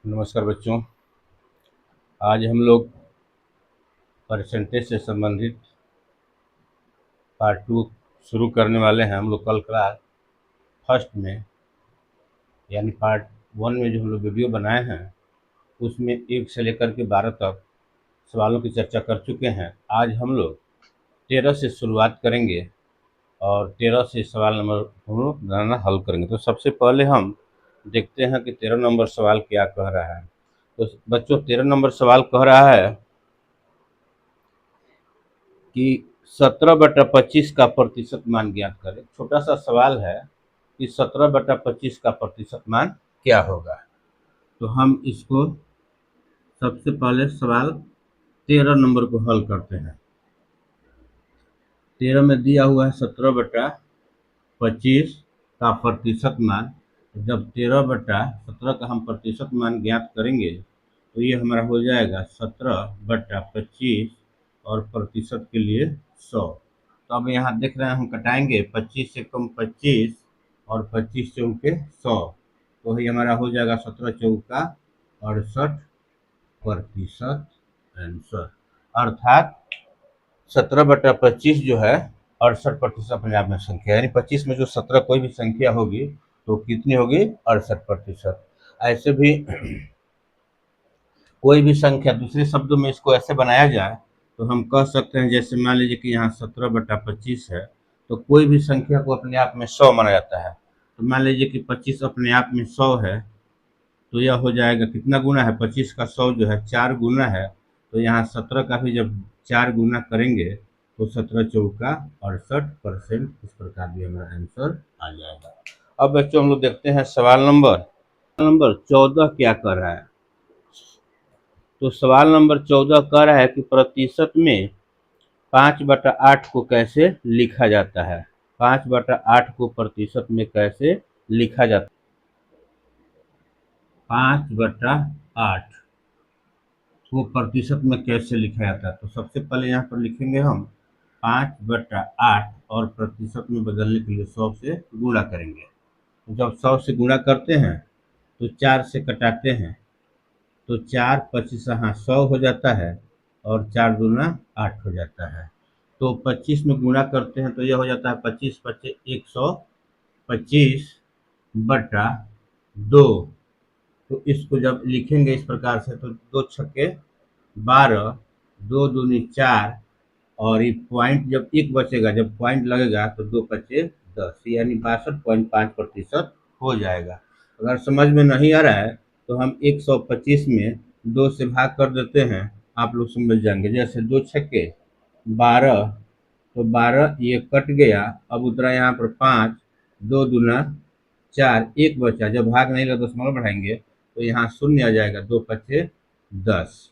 नमस्कार बच्चों। आज हम लोग परसेंटेज से संबंधित पार्ट 2 शुरू करने वाले हैं। हम लोग कल क्लास फर्स्ट में यानी पार्ट 1 में जो हम लोग वीडियो बनाए हैं उसमें 1 से लेकर के 12 तक सवालों की चर्चा कर चुके हैं। आज हम लोग 13 से शुरुआत करेंगे और 13 से सवाल नंबर हम लोग बनाना हल करेंगे। तो सबसे पहले हम देखते हैं कि 13 नंबर सवाल क्या कह रहा है। तो बच्चों 13 नंबर सवाल कह रहा है कि 17/25 का प्रतिशत मान ज्ञात करें। छोटा सा सवाल है कि 17/25 का प्रतिशत मान क्या होगा। तो हम इसको सबसे पहले सवाल 13 नंबर को हल करते हैं। 13 में दिया हुआ है 17/25 का प्रतिशत मान। जब 13/17 का हम प्रतिशत मान ज्ञात करेंगे तो ये हमारा हो जाएगा 17/25 और प्रतिशत के लिए 100। तो अब यहाँ देख रहे हैं हम कटाएंगे 25 से कम 25 और 25 चौके 100, तो ये हमारा हो जाएगा 17 चौका 68% आंसर। अर्थात 17/25 जो है 68% अपने आप में संख्या, यानी 25 में जो 17 कोई भी संख्या होगी तो कितनी होगी 68%। ऐसे भी कोई भी संख्या दूसरे शब्दों में इसको ऐसे बनाया जाए तो हम कह सकते हैं, जैसे मान लीजिए कि यहाँ 17/25 है तो कोई भी संख्या को अपने आप में 100 माना जाता है। तो मान लीजिए कि 25 अपने आप में 100 है तो यह हो जाएगा कितना गुना है, 25 का 100 जो है 4 गुना है। तो यहाँ 17 का भी जब 4 गुना करेंगे तो 17 चौका 68%। इस प्रकार भी हमारा आंसर आ जाएगा। अब बच्चों हम लोग देखते हैं सवाल नंबर 14 क्या कर रहा है। तो सवाल नंबर 14 कह रहा है कि प्रतिशत में 5/8 को कैसे लिखा जाता है। 5/8 को प्रतिशत में कैसे लिखा जाता है। 5/8 को प्रतिशत में कैसे लिखा जाता है। तो सबसे पहले यहाँ पर लिखेंगे हम 5/8 और प्रतिशत में बदलने के लिए 100 से गुणा करेंगे। जब 100 से गुणा करते हैं तो 4 से कटाते हैं तो 4×25 हाँ 100 हो जाता है और 4 दूना 8 हो जाता है। तो 25 में गुणा करते हैं तो यह हो जाता है 25×25 125/2। तो इसको जब लिखेंगे इस प्रकार से तो 2 छक्के 12, 2 दूनी 4 और ये पॉइंट जब एक बचेगा, जब पॉइंट लगेगा तो 2×5 = 10, यानी 62.5% हो जाएगा। अगर समझ में नहीं आ रहा है तो हम 125 में 2 से भाग कर देते हैं, आप लोग समझ जाएंगे। जैसे 2 छक्के 12, तो 12 ये कट गया, अब उतरा यहाँ पर 5, 2 दूना 4, एक बचा। जब भाग नहीं लगा दशमलव बढ़ाएंगे तो यहाँ शून्य आ जाएगा, 2×5 = 10।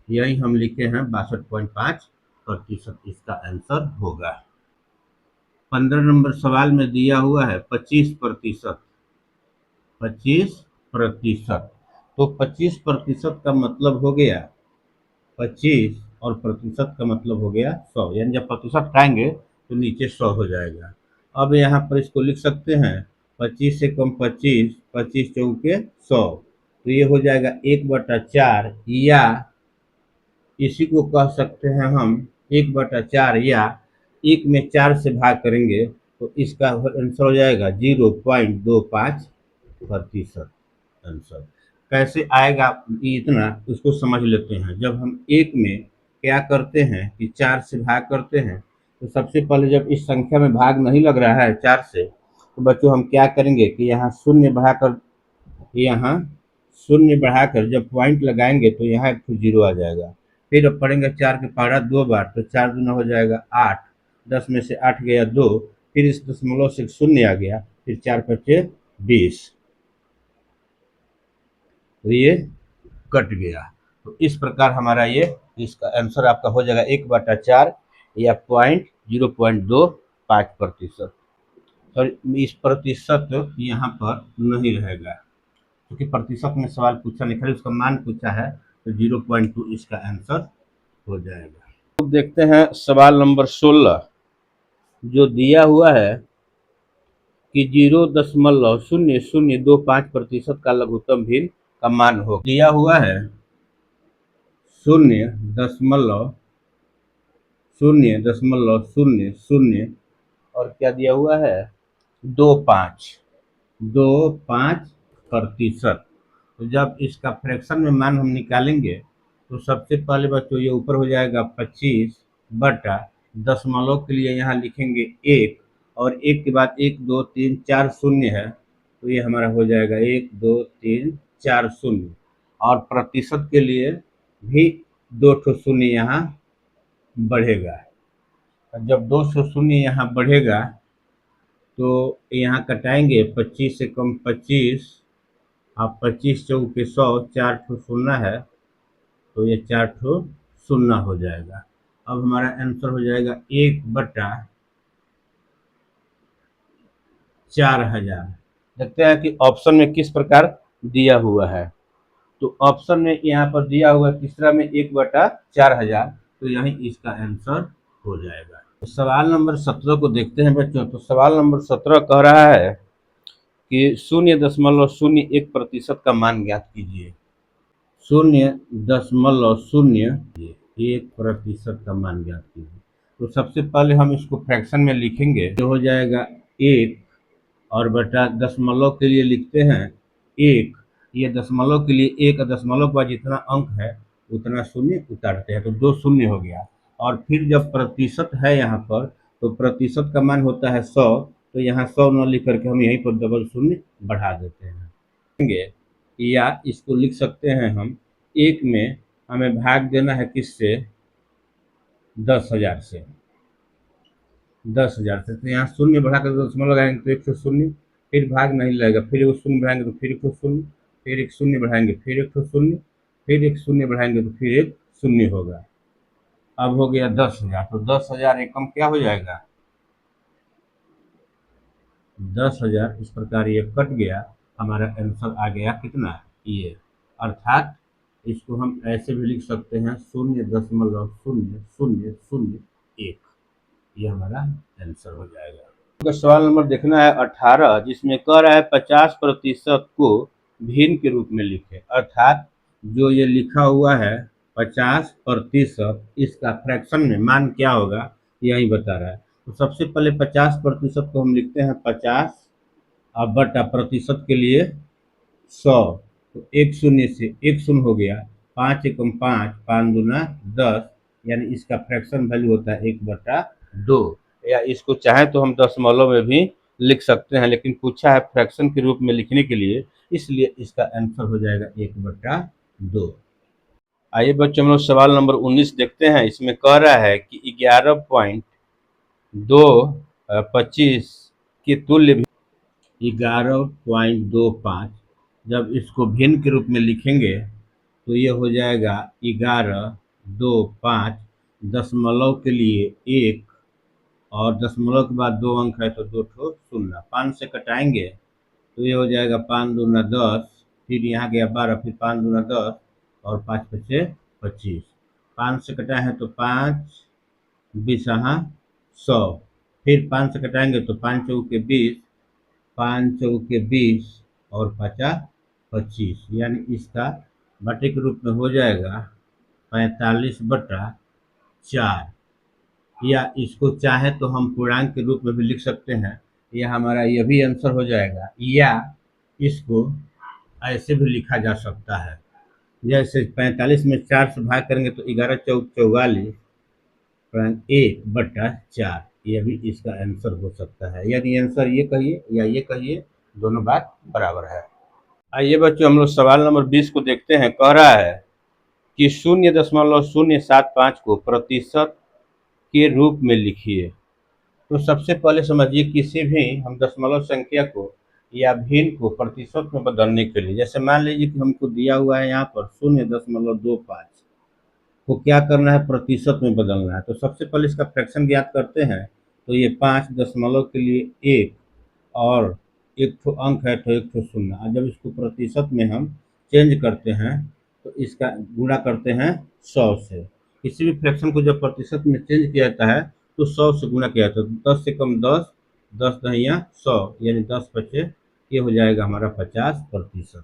यही हम लिखे हैं 62.5% इसका आंसर होगा। 15 नंबर सवाल में दिया हुआ है 25%। 25%, तो 25% का मतलब हो गया 25 और प्रतिशत का मतलब हो गया 100, यानी जब प्रतिशत हटाएंगे तो नीचे 100 हो जाएगा। अब यहाँ पर इसको लिख सकते हैं 25 से कम 25, 25 चौके 100, तो ये हो जाएगा 1/4, या इसी को कह सकते हैं हम 1/4, या 1 में 4 से भाग करेंगे तो इसका आंसर हो जाएगा 0.25% आंसर। कैसे आएगा इतना, उसको समझ लेते हैं। जब हम 1 में क्या करते हैं कि 4 से भाग करते हैं तो सबसे पहले जब इस संख्या में भाग नहीं लग रहा है 4 से, तो बच्चों हम क्या करेंगे कि यहाँ शून्य बढ़ाकर जब पॉइंट लगाएंगे तो यहाँ एक 0 आ जाएगा। फिर अब पढ़ेंगे 4 के पहाड़ा 2 बार, तो 4 दूना हो जाएगा 8, 10 में से 8 गया 2, फिर इस दशमलव से 0 आ गया, फिर 4×5 = 20, तो ये कट गया। तो इस प्रकार हमारा ये इसका आंसर आपका हो जाएगा 1/4 या 0.25%। और इस प्रतिशत यहाँ पर नहीं रहेगा क्योंकि प्रतिशत में सवाल पूछा नहीं, खाली उसका मान पूछा है, तो 0.2 इसका आंसर हो जाएगा। तो देखते हैं सवाल नंबर 16 जो दिया हुआ है कि 0.0025% का लघुत्तम भिन्न का मान हो दिया हुआ है 0.0000 और क्या दिया हुआ है 2.5 तो जब इसका फ्रैक्शन में मान हम निकालेंगे तो सबसे पहले बच्चों ये ऊपर हो जाएगा 25/दशमलव के लिए यहाँ लिखेंगे 1 और 1 के बाद 1 2 3 4 शून्य है तो ये हमारा हो जाएगा 1 2 3 4 शून्य और प्रतिशत के लिए भी 2 शून्य यहाँ बढ़ेगा। जब 2 शून्य यहाँ बढ़ेगा तो यहाँ कटाएंगे 25 से कम 25 अब 25 चौके 100 4 शून्य है तो ये 4 शून्य हो जाएगा। अब हमारा आंसर हो जाएगा 1/4000। देखते हैं कि ऑप्शन में किस प्रकार दिया हुआ है। तो ऑप्शन में यहाँ पर दिया हुआ है तीसरा में 1/4000 तो यही इसका आंसर हो जाएगा। तो सवाल नंबर 17 को देखते हैं बच्चों। तो सवाल नंबर 17 कह रहा है कि 0.01% का मान ज्ञात कीजिए। 0.01% का मान ज्ञात कीजिए। तो सबसे पहले हम इसको फ्रैक्शन में लिखेंगे जो हो जाएगा 1 और बटा दशमलव के लिए लिखते हैं 1 ये दशमलव के लिए 1 दशमलव के बाद जितना अंक है उतना शून्य उतारते हैं तो 2 शून्य हो गया। और फिर जब प्रतिशत है यहाँ पर तो प्रतिशत का मान होता है 100 तो यहाँ 100 न लिख करके हम यहीं पर डबल शून्य बढ़ा देते हैं या इसको लिख सकते हैं हम 1 में हमें भाग देना है किससे 10,000 से 10,000 से तो यहाँ शून्य बढ़ा कर दशमलव लगाएंगे तो 100 फिर भाग नहीं लगेगा फिर एक शून्य बढ़ाएंगे तो फिर 100 फिर एक शून्य बढ़ाएंगे फिर 100 फिर एक शून्य बढ़ाएंगे तो फिर एक शून्य होगा। अब हो गया 10,000 तो 10,000 एकम क्या हो जाएगा 10,000 इस प्रकार ये कट गया। हमारा आंसर आ गया कितना ये अर्थात इसको हम ऐसे भी लिख सकते हैं 0.0001 ये हमारा आंसर हो जाएगा। तो सवाल नंबर देखना है 18 जिसमें कह रहा है 50% को भिन्न के रूप में लिखे अर्थात जो ये लिखा हुआ है 50% इसका फ्रैक्शन में मान क्या होगा यही बता रहा है। तो सबसे पहले 50% को हम लिखते हैं 50 और बटा प्रतिशत के लिए 100 तो एक शून्य से एक शून्य हो गया 5 एकम 5 5 दूना 10 यानी इसका फ्रैक्शन वैल्यू होता है 1/2 या इसको चाहे तो हम दशमलव में भी लिख सकते हैं लेकिन पूछा है फ्रैक्शन के रूप में लिखने के लिए इसलिए इसका आंसर हो जाएगा 1/2। आइए बच्चों हम लोग सवाल नंबर 19 देखते हैं। इसमें कह रहा है कि 11.225 के तुल्य 11.25 जब इसको भिन्न के रूप में लिखेंगे तो ये हो जाएगा 11.25 दशमलव के लिए 1 और दशमलव के बाद 2 अंक है तो 2 शून्य 5 से कटाएंगे तो ये हो जाएगा 5 दूना 10 फिर यहाँ गया 12 फिर 5 दूना 10 और 5 पचे 25 5 से कटाए हैं तो 5 20 100 फिर 5 से कटाएंगे तो 5 चौके 20 5 चौके 20 और 5 25 यानी इसका बटे के रूप में हो जाएगा 45/4 या इसको चाहे तो हम पूर्णांक के रूप में भी लिख सकते हैं यह हमारा यह भी आंसर हो जाएगा या इसको ऐसे भी लिखा जा सकता है जैसे 45 में 4 से भाग करेंगे तो 11 चौक 44 1/4 यह भी इसका आंसर हो सकता है। यदि आंसर ये कहिए या ये कहिए दोनों बात बराबर है। आइए बच्चों हम लोग सवाल नंबर 20 को देखते हैं। कह रहा है कि 0.075 को प्रतिशत के रूप में लिखिए। तो सबसे पहले समझिए किसी भी हम दशमलव संख्या को या भिन्न को प्रतिशत में बदलने के लिए जैसे मान लीजिए कि हमको दिया हुआ है यहाँ पर 0.25 को क्या करना है प्रतिशत में बदलना है। तो सबसे पहले इसका फ्रैक्शन ज्ञात करते हैं तो ये 5 दशमलव के लिए 1 और एक ठो अंक है तो एक ठो शून्य और जब इसको प्रतिशत में हम चेंज करते हैं तो इसका गुणा करते हैं 100 से। किसी भी फ्रैक्शन को जब प्रतिशत में चेंज किया जाता है तो 100 से गुणा किया जाता है। 10 से कम 10 10 दहिया 100 यानी 10 बचे ये हो जाएगा हमारा 50%।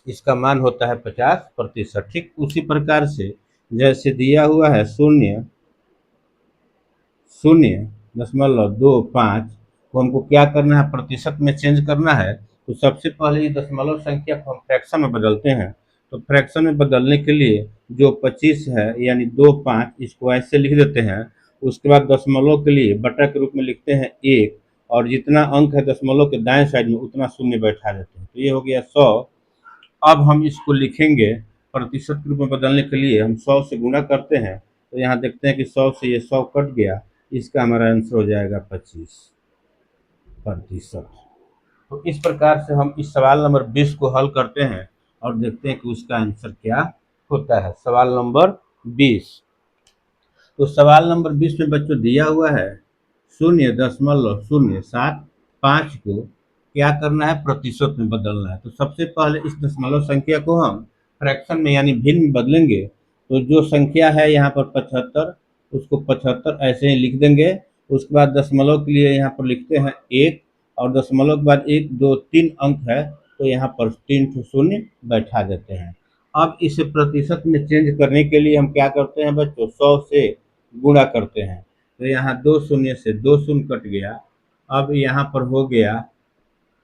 इसका मान होता है 50%। ठीक उसी प्रकार से जैसे दिया हुआ है 0.025 को हमको क्या करना है, प्रतिशत में चेंज करना है। तो सबसे पहले ये दशमलव संख्या को हम फ्रैक्शन में बदलते हैं। तो फ्रैक्शन में बदलने के लिए जो 25 है यानी 25 इसको ऐसे लिख देते हैं। उसके बाद दशमलव के लिए बटा के रूप में लिखते हैं 1, और जितना अंक है दशमलव के दाएं साइड में उतना शून्य बैठा देते हैं। तो ये हो गया 100। अब हम इसको लिखेंगे प्रतिशत के रूप में बदलने के लिए हम 100 से गुणा करते हैं। तो यहाँ देखते हैं कि 100 से ये 100 कट गया, इसका हमारा आंसर हो जाएगा 25%। तो इस प्रकार से हम इस सवाल नंबर 20 को हल करते हैं और देखते हैं कि उसका आंसर क्या होता है। सवाल नंबर 20। तो सवाल नंबर 20 में बच्चों दिया हुआ है 0.075 को क्या करना है, प्रतिशत में बदलना है। तो सबसे पहले इस दशमलव संख्या को हम फ्रैक्शन में यानी भिन्न में बदलेंगे। तो जो संख्या है यहाँ पर 75, उसको 75 ऐसे ही लिख देंगे। उसके बाद दशमलव के लिए यहाँ पर लिखते हैं 1, और दशमलव के बाद 1 2 3 अंक है तो यहाँ पर 3 ठो शून्य बैठा देते हैं। अब इसे प्रतिशत में चेंज करने के लिए हम क्या करते हैं बच्चों, 100 से गुणा करते हैं। तो यहाँ 2 शून्य से 2 शून्य कट गया। अब यहाँ पर हो गया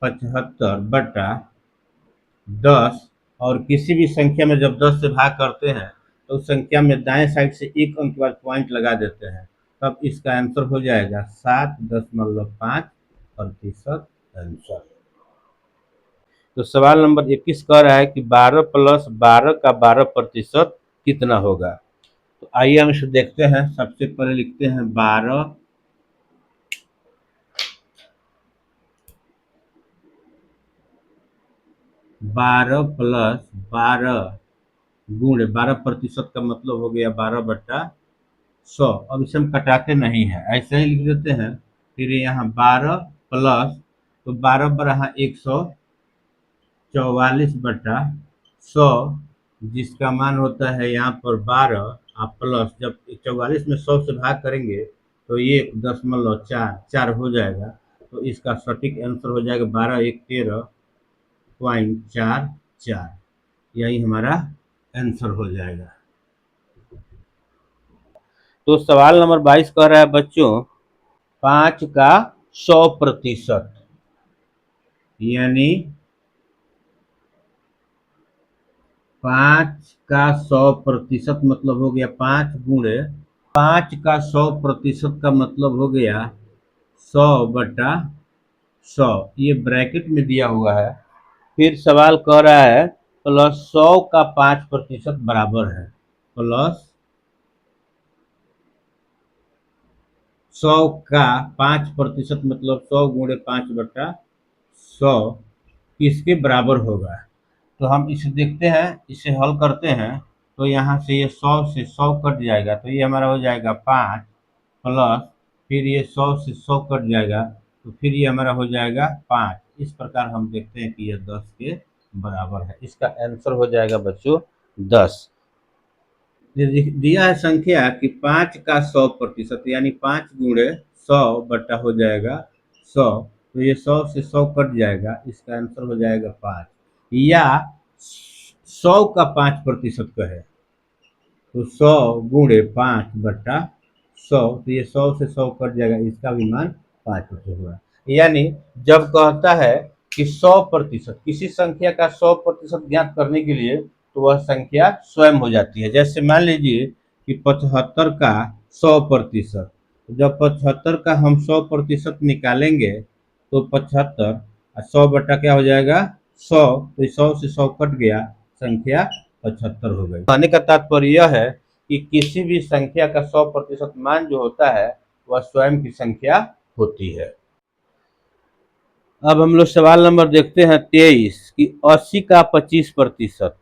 75/10, और किसी भी संख्या में जब 10 से भाग करते हैं तो उस संख्या में दाएं साइड से एक अंक के बाद पॉइंट लगा देते हैं। तब इसका आंसर हो जाएगा 7.5% आंसर। तो सवाल नंबर 21 कह रहा है कि 12 + 12 का 12% कितना होगा। तो आइए हम इसे देखते हैं। सबसे पहले लिखते हैं 12 + 12 गुणे 12% का मतलब हो गया 12/100। अब इसे हम कटाते नहीं है, ऐसे ही लिख देते हैं। फिर यहाँ 12 प्लस, तो 12 × 100 44/100, जिसका मान होता है यहाँ पर 12। आप प्लस जब 44 में 100 से भाग करेंगे तो ये 0.4 हो जाएगा। तो इसका सटीक आंसर हो जाएगा 12 × 1 = 13.44। यही हमारा आंसर हो जाएगा। तो सवाल नंबर 22 कह रहा है बच्चों 5 का 100% यानी 5 का 100% मतलब हो गया 5 गुणे 5 का 100% का मतलब हो गया 100/100। ये ब्रैकेट में दिया हुआ है। फिर सवाल कह रहा है प्लस 100 का 5% बराबर है। प्लस 100 का 5% मतलब 100 गुणे 5/100 किसके बराबर होगा। तो हम इसे देखते हैं, इसे हल करते हैं। तो यहाँ से ये 100 से 100 कट जाएगा, तो ये हमारा हो जाएगा 5 प्लस, फिर ये 100 से 100 कट जाएगा तो फिर ये हमारा हो जाएगा 5। इस प्रकार हम देखते हैं कि यह 10 के बराबर है। इसका आंसर हो जाएगा बच्चों 10। दिया है संख्या कि 5 का 100% यानी 5 गुणे 100 बटा हो जाएगा 100। तो ये 100 से 100 कट जाएगा, इसका आंसर हो जाएगा 5। या 100 का 5% कहे तो 100 गुणे 5/100, तो ये 100 से 100 कट जाएगा, इसका भी मान 5% होगा। यानी जब कहता है कि 100%, किसी संख्या का 100% ज्ञात करने के लिए तो वह संख्या स्वयं हो जाती है। जैसे मान लीजिए कि 75 का 100%, जब 75 का हम 100% निकालेंगे तो 75 और 100 बटा क्या हो जाएगा 100, तो 100 से 100 कट गया, संख्या 75 हो गई। कहने का तात्पर्य यह है कि किसी भी संख्या का 100% मान जो होता है वह स्वयं की संख्या होती है। अब हम लोग सवाल नंबर देखते हैं 23 कि 80 का 25%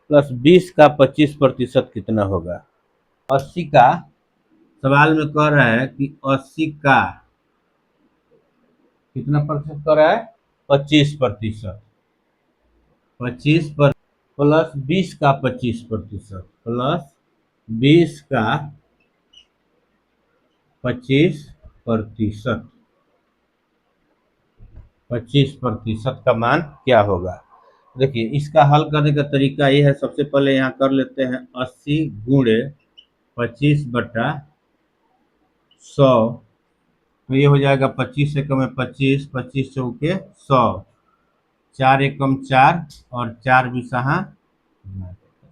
प्लस 20 का 25% कितना होगा। 80 का सवाल में कह रहा है कि 80 का कितना प्रतिशत कह रहा है, 25%। 25 पर प्लस 20 का 25% प्लस 20 का 25% का मान क्या होगा। देखिए इसका हल करने का तरीका ये है, सबसे पहले यहाँ कर लेते हैं 80 गुणे 25/100। तो ये हो जाएगा 25 एकम में 25, 25 चौके 100, 4 एकम 4 और 4 बिसहा।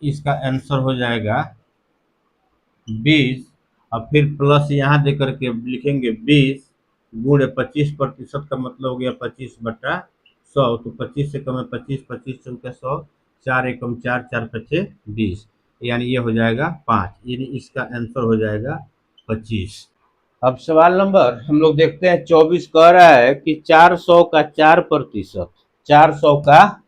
इसका आंसर हो जाएगा 20। और फिर प्लस यहाँ दे करके लिखेंगे 20 गुणे 25% का मतलब हो गया 25/100। तो 25 एकम में 25, 25 चौके 100, 4 एकम 4, 4 पचे 20, यानी ये हो जाएगा 5, यानी इसका आंसर हो जाएगा 25। अब सवाल नंबर हम लोग देखते हैं 24 कह रहा है कि 400 का 4%, 400 का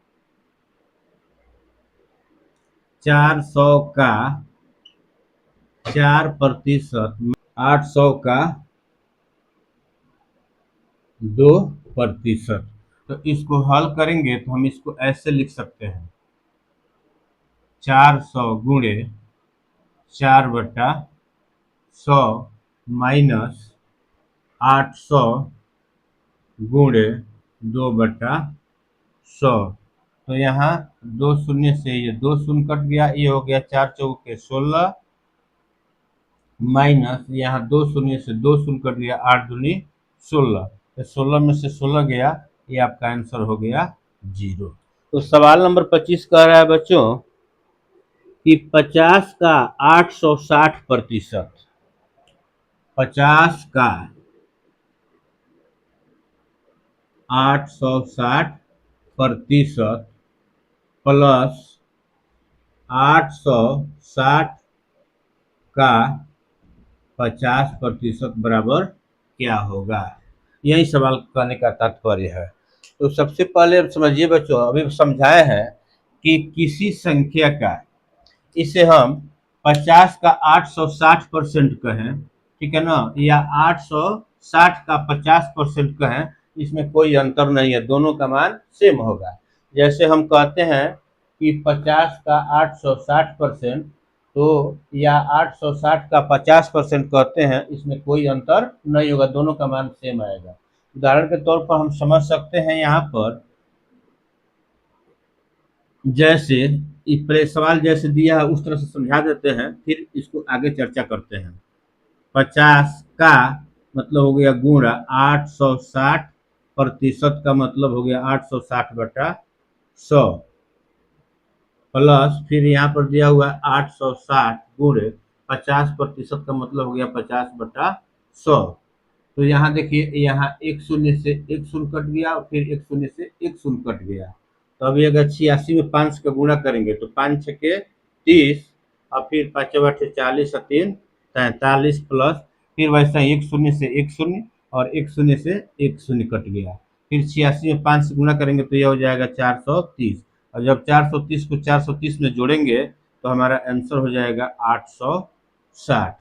4% 800 का 2%। तो इसको हल करेंगे तो हम इसको ऐसे लिख सकते हैं, 400 गुणे 4/100 माइनस 800 गुणे 2/100। तो यहाँ दो शून्य से ये दो शून्य कट गया, ये हो गया 4 चौके 16 माइनस यहाँ दो शून्य से दो शून्य कट गया, 8 दूनी 16। तो 16 में से 16 गया, ये आपका आंसर हो गया 0। तो सवाल नंबर 25 कह रहा है बच्चों कि 50 का 860%, 50 का 860% प्लस 860 का 50% बराबर क्या होगा। यही सवाल करने का तात्पर्य है। तो सबसे पहले समझिए बच्चों, अभी समझाए हैं कि किसी संख्या का, इसे हम 50 का 860% कहें, ठीक है ना, या 860 का 50% कहें, इसमें कोई अंतर नहीं है, दोनों का मान सेम होगा। जैसे हम कहते हैं कि 50 का 860%, तो या 860 का 50% कहते हैं, इसमें कोई अंतर नहीं होगा, दोनों का मान सेम आएगा। उदाहरण के तौर पर हम समझ सकते हैं यहाँ पर, जैसे सवाल जैसे दिया है उस तरह से समझा देते हैं, फिर इसको आगे चर्चा करते हैं। 50 का मतलब हो गया गुणा 860% का मतलब हो गया 860/100 प्लस फिर यहाँ पर दिया हुआ है 860 गुणे 50% का मतलब हो गया 50/100। तो यहाँ देखिए, यहाँ एक शून्य से एक शून्य कट गया और फिर एक शून्य से एक शून्य कट गया। तो अभी अगर 86 में 5 का गुणा करेंगे तो 5 छके 30 और फिर 5 बटे 40 और 3 43 प्लस फिर वैसा ही एक शून्य से एक शून्य और एक शून्य से एक शून्य कट गया। फिर 86 में 5 से गुणा करेंगे तो यह हो जाएगा 430, और जब 430 को 430 में जोड़ेंगे तो हमारा आंसर हो जाएगा 860।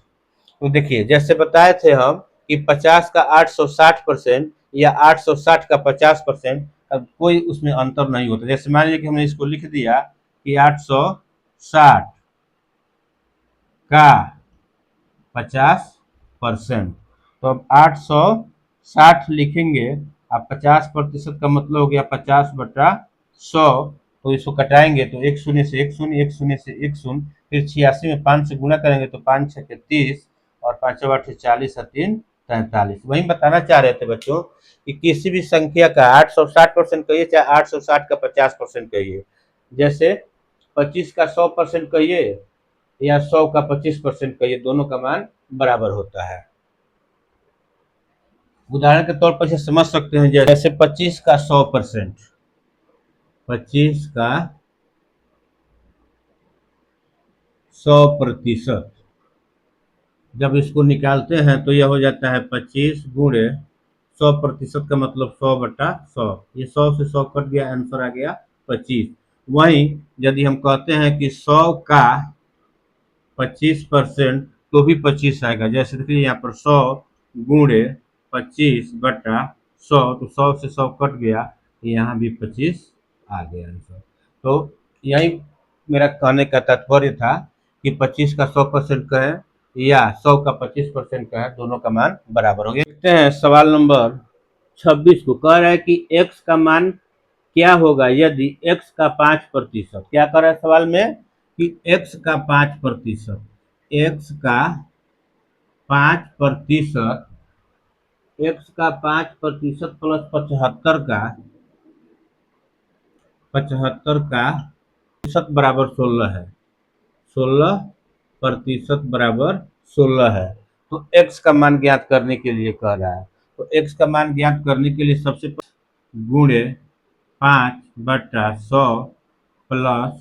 तो देखिए जैसे बताए थे हम कि 50 का 860% या 860 का 50%, अब कोई उसमें अंतर नहीं होता। जैसे मान लीजिए कि हमने इसको लिख दिया कि 860 का 50%, तो अब 860 लिखेंगे, अब 50% का मतलब हो गया 50/100। तो इसको कटाएंगे तो एक शून्य से एक शून्य, एक शून्य से एक शून्य, फिर 86 में 5 से गुणा करेंगे तो 5 छके 30 और 5 बटे 40 और 3 43। वही बताना चाह रहे थे बच्चों कि किसी भी संख्या का 860% कहिए चाहे 860 का 50% कहिए, जैसे 25 का 100% कहिए या 100 का 25% कहिए, दोनों का मान बराबर होता है। उदाहरण के तौर पर इसे समझ सकते हैं, जैसे 25 का 100%, 25 का 100%, जब इसको निकालते हैं तो यह हो जाता है 25 गुणे 100% का मतलब 100/100। ये 100 से 100 कट गया, आंसर आ गया 25। वहीं यदि हम कहते हैं कि 100 का 25%, तो भी 25 आएगा। जैसे देखिए यहाँ पर 100 गुणे 25/100, तो 100 से 100 कट गया, यहाँ भी 25 आ गया आंसर। तो यही मेरा कहने का तात्पर्य था कि 25 का 100% कहें या 100 का 25% कहें, दोनों का मान बराबर हो गया। देखते हैं सवाल नंबर 26 को, कह रहा है कि x का मान क्या होगा यदि x का 5%, क्या कर रहा है सवाल में कि x का 5%, x का 5%, x का 5% प्लस 75 का प्रतिशत बराबर 16 है। 16% बराबर 16 है। तो x का मान ज्ञात करने के लिए कह रहा है। तो x का मान ज्ञात करने के लिए सबसे पहले गुणे 5/100 प्लस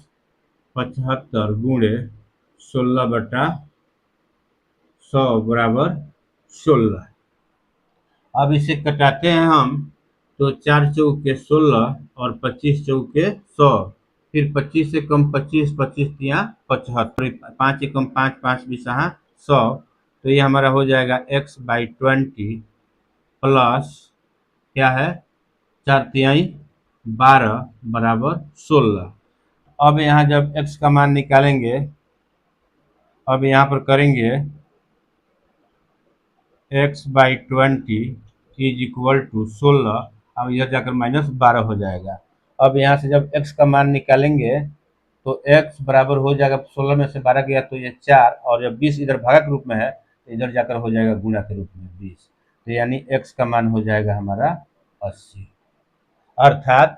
75 गुणे 16/100 बराबर 16। अब इसे कटाते हैं हम, तो 4 चौके 16 और 25 चौके 100, फिर 25 से कम 25, 25 तिया 75, 5 एकम 5, 5 बीसहा 100। तो ये हमारा हो जाएगा x/20 प्लस क्या है 4 तिहाई 12 बराबर 16। अब यहाँ जब x का मान निकालेंगे, अब यहाँ पर करेंगे x/20 इज इक्वल टू 16, अब यह जाकर -12 हो जाएगा। अब यहाँ से जब x का मान निकालेंगे तो x बराबर हो जाएगा 16 में से 12 गया तो ये 4, और जब 20 इधर भागा के रूप में है तो इधर जाकर हो जाएगा गुणा के रूप में 20। तो यानी x का मान हो जाएगा हमारा 80। अर्थात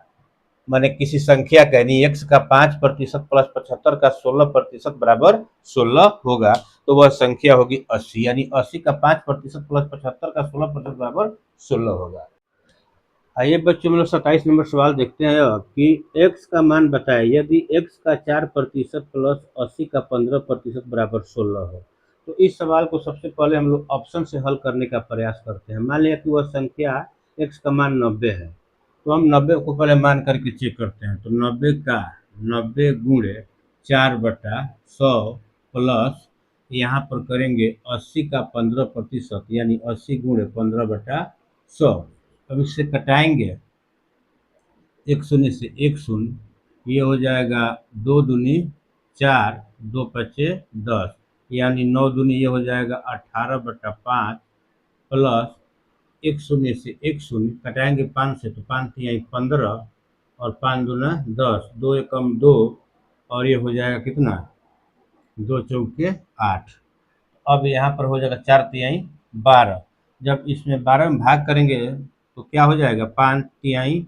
मैंने किसी संख्या का यानी x का 5% प्लस 75 का 16% बराबर 16 होगा, तो वह संख्या होगी 80। यानी 80 का 5% प्लस 75 का 16% बराबर 16 होगा। आइए बच्चों हम लोग 27 नंबर सवाल देखते हैं अब कि x का मान बताए यदि x का 4% प्लस 80 का 15% बराबर 16 हो। तो इस सवाल को सबसे पहले हम लोग ऑप्शन से हल करने का प्रयास करते हैं। मान लिया कि वह संख्या x का मान 90 है, तो हम 90 को पहले मान करके चेक करते हैं। तो 90 गुणे 4/100 प्लस यहाँ पर करेंगे 80 का 15% यानी 80 गुणे 15/100। अब इससे कटाएंगे, एक शून्य से एक शून्य, ये हो जाएगा 2 दूनी 4, 2 पचे 10, यानी 9 दूनी ये हो जाएगा 18/5 प्लस एक शून्य से एक शून्य कटाएंगे 5 से, तो 5 तिहाई 15 और 5 दूना 10, 2 एकम 2, और ये हो जाएगा कितना 2 चौके 8। अब यहाँ पर हो जाएगा 4 तिहाई 12। जब इसमें 12 में भाग करेंगे तो क्या हो जाएगा 5 तिहाई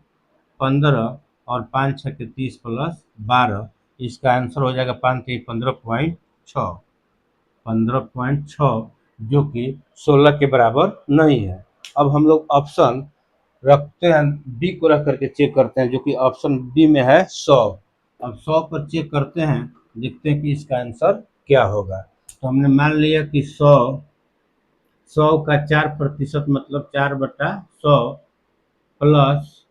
15 और 5 छक्के 30 प्लस 12, इसका आंसर हो जाएगा 5 तिहाई 15.6, 15.6, जो कि 16 के बराबर नहीं है। अब हम लोग ऑप्शन रखते हैं, बी को रख करके चेक करते हैं, जो कि ऑप्शन बी में है 100। अब 100 पर चेक करते हैं, देखते हैं कि इसका आंसर क्या होगा। तो हमने मान लिया कि 100 का 4% मतलब 4/100 प्लस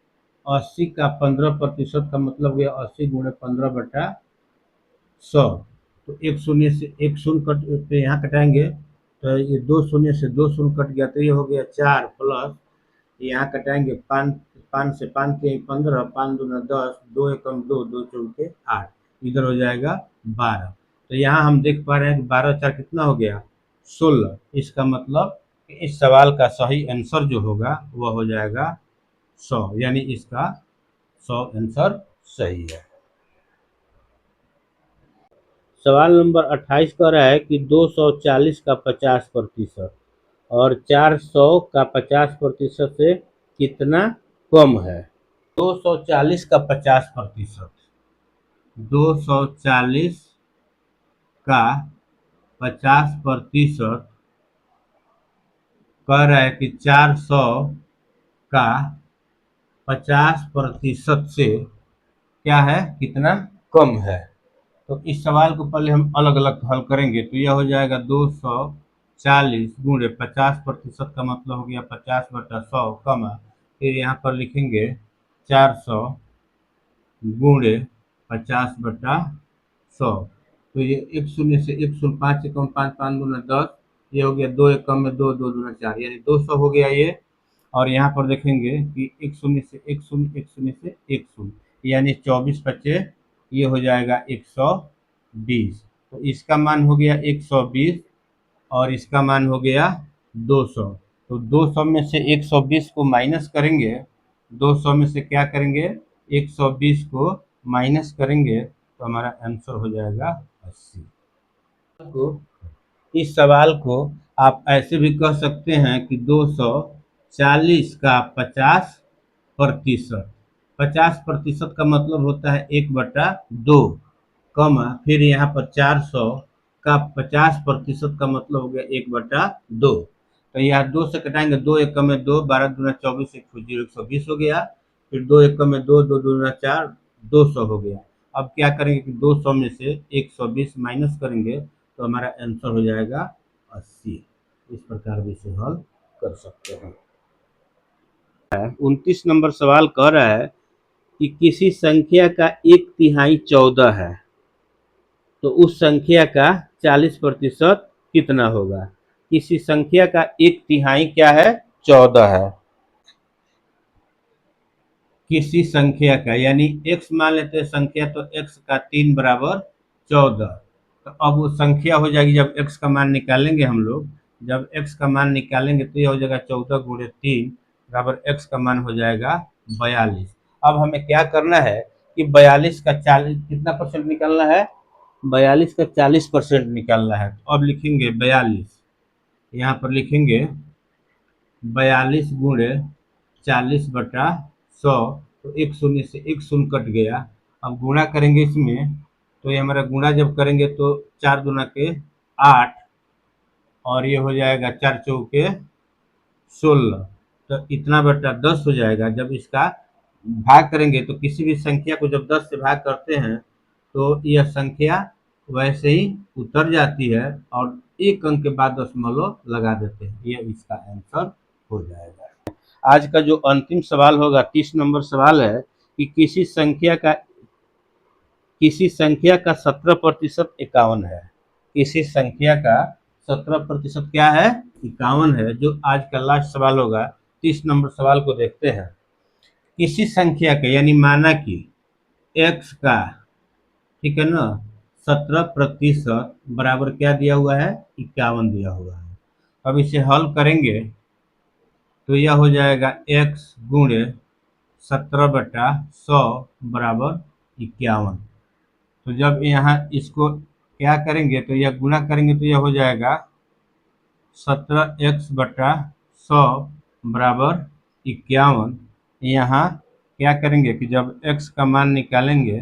80 का 15% का मतलब हुआ 80 गुणे 15/100। तो एक शून्य से एक शून्य कट पे यहाँ कटाएंगे, तो ये 2 शून्य से 2 शून्य कट गया, तो ये हो गया 4 प्लस यहाँ कटाएंगे 5, 5 से 5 के 15, 5 दूना 10, 2 एकम 2, 2 चौके 8, इधर हो जाएगा 12। तो यहाँ हम देख पा रहे हैं कि 12 4 कितना हो गया 16। इसका मतलब कि इस सवाल का सही आंसर जो होगा वह हो जाएगा 100, यानी इसका 100 आंसर सही है। सवाल नंबर 28 कह रहा है कि 240 का 50% और 400 का 50% से कितना कम है। 240 का 50%, 240 का 50% कह रहा है कि 400 का 50% से क्या है कितना कम है। तो इस सवाल को पहले हम अलग अलग हल करेंगे, तो यह हो जाएगा 240 गुणे 50% का मतलब हो गया 50/100 कमा, फिर यहाँ पर लिखेंगे 400 गुणे 50/100। तो ये एक शून्य से एक शून्य, 5 एकम 5, 5 दूना 10, ये हो गया 2 एकम में 2, 2 दूना 4, यानी 200 हो गया ये। और यहाँ पर देखेंगे कि एक शून्य से एक शून्य, एक शून्य से एक शून्य, यानी 24 बचे, ये हो जाएगा 120। तो इसका मान हो गया 120 और इसका मान हो गया 200। तो 200 में से 120 को माइनस करेंगे, 200 में से क्या करेंगे 120 को माइनस करेंगे तो हमारा आंसर हो जाएगा 80। को इस सवाल को आप ऐसे भी कह सकते हैं कि 240 का 50%। 50% का मतलब होता है 1/2, कमा फिर यहाँ पर 400 का 50% का मतलब हो गया 1/2। तो यहाँ 2 से कटाएंगे, 2 एकम में 2, 12 दूना 24, 120 हो गया। फिर 2 एकम में 2, 2 दूना 4, 200 हो गया। अब क्या करेंगे कि 200 में से 120 माइनस करेंगे तो हमारा आंसर हो जाएगा 80। इस प्रकार भी इसे हल कर सकते हैं। 29 नंबर सवाल कह रहा है कि किसी संख्या का 1/3 14 है तो उस संख्या का 40% कितना होगा। किसी संख्या का 1/3 क्या है, 14 है। किसी संख्या का यानी x मान लेते हैं संख्या, तो x का 3 बराबर 14। तो अब वो संख्या हो जाएगी, जब x का मान निकालेंगे हम लोग, जब x का मान निकालेंगे तो ये हो जाएगा 14 गुणे 3 बराबर x का मान हो जाएगा 42। अब हमें क्या करना है कि 42 का 40 कितना परसेंट निकालना है, 42 का 40% निकालना है। तो अब लिखेंगे 42, यहाँ पर लिखेंगे 42 गुणे 40/100। तो एक शून्य से एक शून्य कट गया। अब गुणा करेंगे इसमें, तो ये हमारा गुणा जब करेंगे तो 4 दूना के 8 और ये हो जाएगा 4 चौके 16। तो इतना बटा 10 हो जाएगा। जब इसका भाग करेंगे तो किसी भी संख्या को जब 10 से भाग करते हैं तो यह संख्या वैसे ही उतर जाती है और एक अंक के बाद दशमलव लगा देते हैं। ये इसका आंसर हो जाएगा। आज का जो अंतिम सवाल होगा 30 नंबर सवाल है कि किसी संख्या का 17% 51 है। किसी संख्या का 17% क्या है, 51 है। जो आज का लास्ट सवाल होगा 30 नंबर सवाल को देखते हैं। किसी संख्या का यानी माना कि x का, ठीक है ना, 17% बराबर क्या दिया हुआ है, 51 दिया हुआ है। अब इसे हल करेंगे तो यह हो जाएगा x गुणे 17/100 बराबर 51। तो जब यहाँ इसको क्या करेंगे तो यह गुणा करेंगे तो यह हो जाएगा 17x/100 बराबर 51। यहाँ क्या करेंगे कि जब x का मान निकालेंगे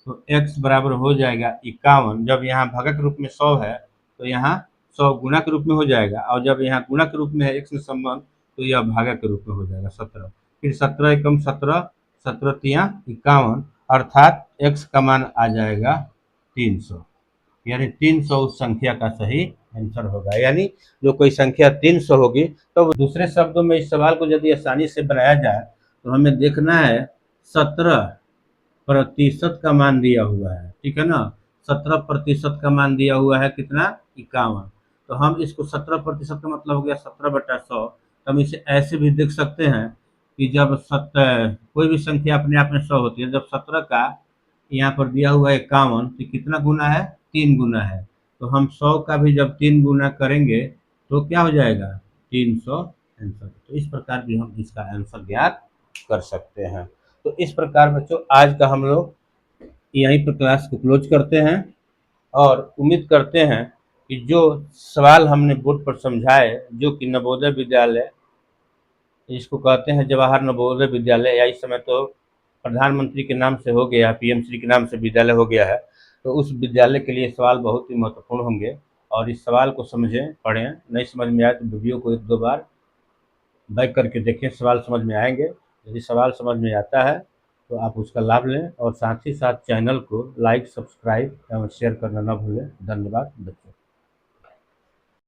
तो x बराबर हो जाएगा 51। जब यहाँ भागक रूप में 100 है तो यहाँ 100 गुणा के रूप में हो जाएगा, और जब यहाँ गुणा के रूप में है x से संबंध तो यह भागक के रूप में हो जाएगा 17। फिर 17 एकम 17, 17 तिया 51, अर्थात x का मान आ जाएगा 300। यानी 300 उस संख्या का सही आंसर होगा। यानी जो कोई संख्या 300 होगी तो दूसरे शब्दों में इस सवाल को यदि आसानी से बनाया जाए तो हमें देखना है 17% का मान दिया हुआ है, ठीक है ना। 17% का मान दिया हुआ है कितना, 51। तो हम इसको 17% का मतलब हो गया 17/100। तो हम इसे ऐसे भी देख सकते हैं कि जब कोई भी संख्या अपने आप में 100 होती है, जब 17 का यहाँ पर दिया हुआ है 51 तो कितना गुना है, 3 गुना है। तो हम 100 का भी जब 3 गुना करेंगे तो क्या हो जाएगा, 300 आंसर। तो इस प्रकार भी हम इसका आंसर ज्ञात कर सकते हैं। तो इस प्रकार बच्चों आज का हम लोग यहीं पर क्लास को क्लोज करते हैं और उम्मीद करते हैं कि जो सवाल हमने बोर्ड पर समझाए, जो कि नवोदय विद्यालय, इसको कहते हैं जवाहर नवोदय विद्यालय, या इस समय तो प्रधानमंत्री के नाम से हो गया, पीएम श्री के नाम से विद्यालय हो गया है। तो उस विद्यालय के लिए सवाल बहुत ही महत्वपूर्ण होंगे और इस सवाल को समझें, पढ़ें। नहीं समझ में आए तो वीडियो को 1-2 बार बैक करके देखें, सवाल समझ में आएंगे। यदि सवाल समझ में आता है तो आप उसका लाभ लें और साथ ही साथ चैनल को लाइक, सब्सक्राइब एवं शेयर करना न भूलें। धन्यवाद बच्चों।